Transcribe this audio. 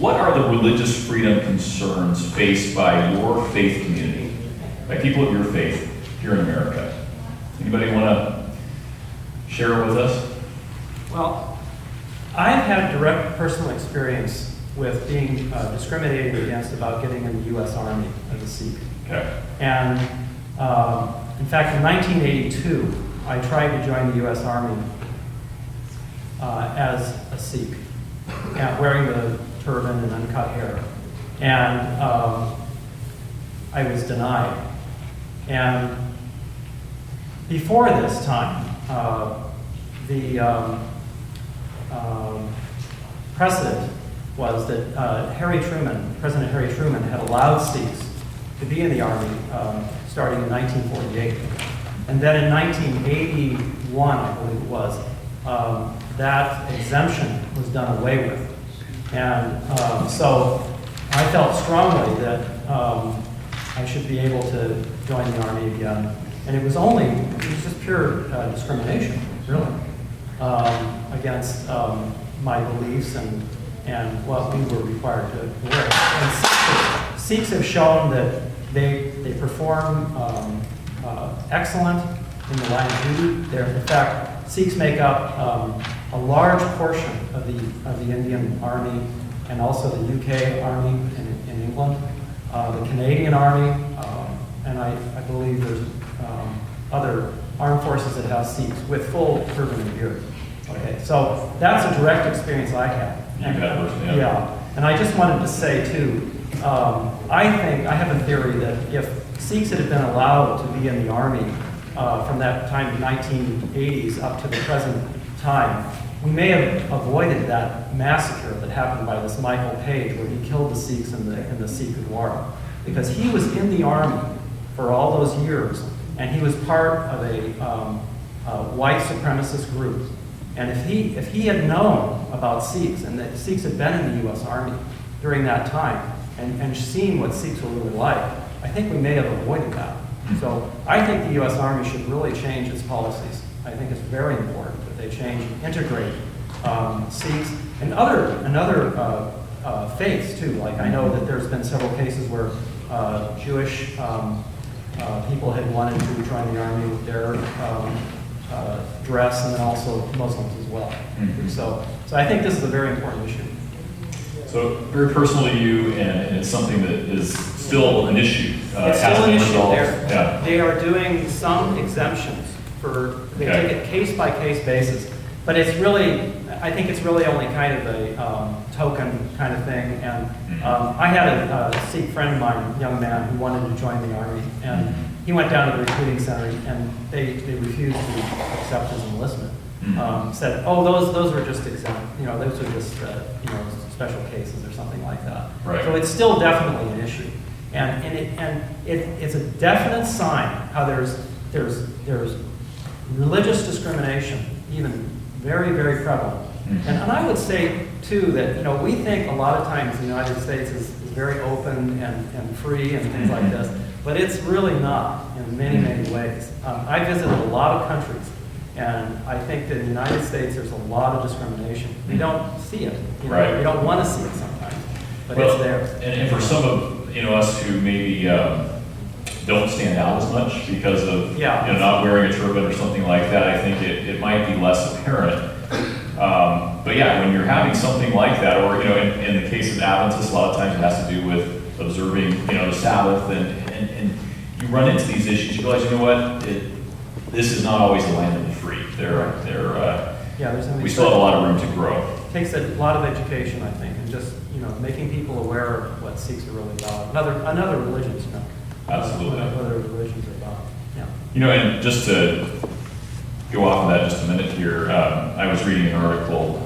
what are the religious freedom concerns faced by your faith community, by people of your faith here in America? Anybody want to share it with us? Well, I've had direct personal experience with being discriminated against about getting in the U.S. Army as a Sikh. Okay. And in fact, in 1982, I tried to join the U.S. Army as a Sikh, wearing the turban and uncut hair. And I was denied. And before this time, the precedent was that President Harry Truman had allowed Sikhs to be in the Army starting in 1948. And then in 1981, I believe it was, that exemption was done away with. And so I felt strongly that I should be able to join the Army again. And it was just pure discrimination, really, against my beliefs and what we were required to wear. And Sikhs have shown that they perform excellent in the line of duty. In fact, Sikhs make up a large portion of the Indian Army and also the UK Army in England, the Canadian Army, and I believe there's other armed forces that have Sikhs with full turban and beard. Okay, so that's a direct experience I had. Yeah, and I just wanted to say too, I have a theory that if Sikhs had been allowed to be in the Army from that time, 1980s, up to the present time, we may have avoided that massacre that happened by this Michael Page, where he killed the Sikhs in the Sikh Gurdwara, because he was in the Army for all those years, and he was part of a white supremacist group. And if he had known about Sikhs, and that Sikhs had been in the U.S. Army during that time, and seen what Sikhs were really like, I think we may have avoided that. So I think the U.S. Army should really change its policies. I think it's very important that they change and integrate Sikhs and other faiths too. Like I know that there's been several cases where Jewish people had wanted to join the Army with their dress, and then also Muslims as well. Mm-hmm. So I think this is a very important issue. So very personal to you, and it's something that is still an issue. It's still an issue. They are doing some exemptions they take it case by case basis, but it's really, I think it's really only kind of a token kind of thing. And I had a Sikh friend of mine, a young man, who wanted to join the Army, and he went down to the recruiting center, and they refused to accept his enlistment. Said, oh, those are just exempt, those are just special cases or something like that. Right. So it's still definitely an issue, and it's a definite sign how there's religious discrimination, even very, very prevalent. And I would say too that we think a lot of times the United States is very open and free and things like this, but it's really not in many, many ways. I visited a lot of countries, and I think that in the United States there's a lot of discrimination. We don't see it. Right. We don't want to see it sometimes, but it's there. And for some of us who maybe don't stand out as much because of not wearing a turban or something like that, I think it might be less apparent. But yeah, when you're having something like that, or in the case of Adventists, a lot of times it has to do with observing the Sabbath, and you run into these issues, you realize, what, this is not always the land of the free. We still have a lot of room to grow. It takes a lot of education, I think, and just making people aware of what Sikhs are really about, and other religions, Absolutely. What other religions are about. Yeah. And just to go off of that just a minute here, I was reading an article